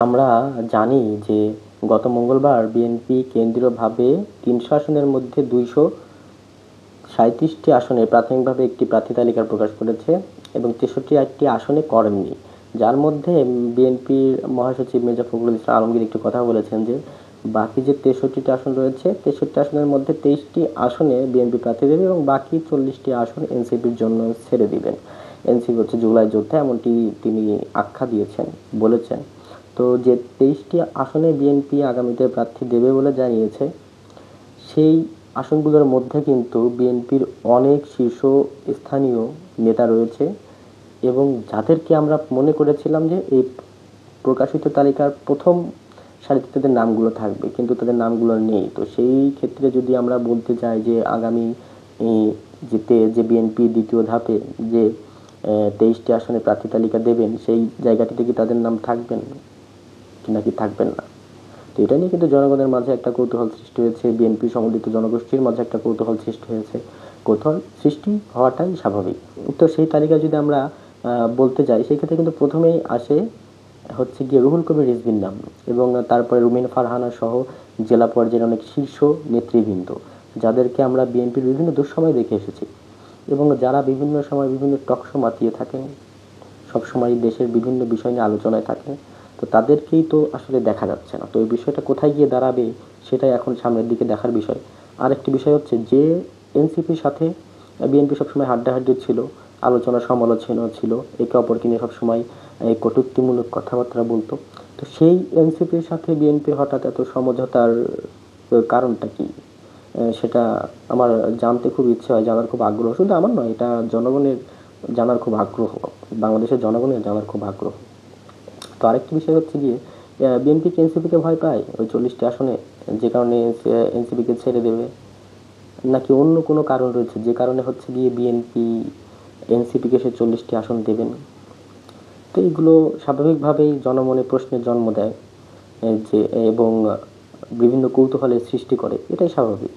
আমরা জানি যে গত মঙ্গলবার বিএনপি কেন্দ্রীয়ভাবে ৩০০ আসনের মধ্যে ২৩৭টি আসনে প্রাথমিকভাবে একটি প্রার্থী তালিকা প্রকাশ করেছে এবং ৬৩টি আসনে করেননি। যার মধ্যে বিএনপির মহাসচিব মির্জা ফখরুল ইসলাম আলমগীর একটি কথা বলেছেন যে বাকি যে ৬৩টি আসন রয়েছে ৬৩ আসনের মধ্যে ২৩টি আসনে বিএনপি প্রার্থী দেবে এবং বাকি ৪০টি আসন এনসিপির জন্য ছেড়ে দিবেন। এনসিপি হচ্ছে জুলাই যোদ্ধা, এমনটি তিনি আখ্যা দিয়েছেন, বলেছেন। তো যে ২৩টি আসনে বিএনপি আগামীতে প্রার্থী দেবে বলে জানিয়েছে, সেই আসনগুলোর মধ্যে কিন্তু বিএনপির অনেক শীর্ষস্থানীয় নেতা রয়েছে এবং যাদেরকে আমরা মনে করেছিলাম যে এই প্রকাশিত তালিকার প্রথম সারিতে তাদের নামগুলো থাকবে, কিন্তু তাদের নামগুলো নেই। তো সেই ক্ষেত্রে যদি আমরা বলতে চাই যে আগামী যে বিএনপি দ্বিতীয় ধাপে যে ২৩টি আসনে প্রার্থী তালিকা দেবেন, সেই জায়গাটিতে কি তাদের নাম থাকবেন নাকি থাকবেন না? তো এটা নিয়ে কিন্তু জনগণের মাঝে একটা কৌতূহল সৃষ্টি হয়েছে, বিএনপি সমর্থিত জনগোষ্ঠীর মাঝে একটা কৌতূহল সৃষ্টি হয়েছে। কৌতূহল সৃষ্টি হওয়াটাই স্বাভাবিক। তো সেই তালিকা যদি আমরা বলতে যাই, সেক্ষেত্রে কিন্তু প্রথমেই আসে হচ্ছে গিয়ে রুহুল কবির রিজভীর নাম এবং তারপরে রুমিন ফারহানা সহ জেলা পর্যায়ের অনেক শীর্ষ নেতৃবৃন্দ, যাদেরকে আমরা বিএনপির বিভিন্ন দুঃসময় দেখে এসেছি এবং যারা বিভিন্ন সময় বিভিন্ন টকশো মাতিয়ে থাকেন, সবসময় দেশের বিভিন্ন বিষয় নিয়ে আলোচনায় থাকেন। তো তাদেরকেই তো আসলে দেখা যাচ্ছে না। তো এই বিষয়টা কোথায় গিয়ে দাঁড়াবে, সেটাই এখন সামনের দিকে দেখার বিষয়। আরেকটি বিষয় হচ্ছে যে এনসিপির সাথে বিএনপি সবসময় হাড্ডাহাড্ডি ছিল, আলোচনা সমালোচনা ছিল, একে অপরকে নিয়ে সবসময় কটূক্তিমূলক কথাবার্তা বলতো। তো সেই এনসিপির সাথে বিএনপি হঠাৎ এত সমঝোতার কারণটা কি? সেটা আমার জানতে খুব ইচ্ছে হয়, জানার খুব আগ্রহ। শুধু আমার নয়, এটা জনগণের জানার খুব আগ্রহ, বাংলাদেশের জনগণের জানার খুব আগ্রহ। তো আরেকটি বিষয় হচ্ছে গিয়ে বিএনপি কি এনসিপিকে ভয় পায় ওই ৪০টি আসনে, যে কারণে এনসিপিকে ছেড়ে দেবে, নাকি অন্য কোনো কারণ রয়েছে যে কারণে হচ্ছে গিয়ে বিএনপি এনসিপিকে সে ৪০টি আসন দেবেন? তো এইগুলো স্বাভাবিকভাবেই জনমনে প্রশ্নের জন্ম দেয়, যে এবং বিভিন্ন কৌতূহলের সৃষ্টি করে, এটাই স্বাভাবিক।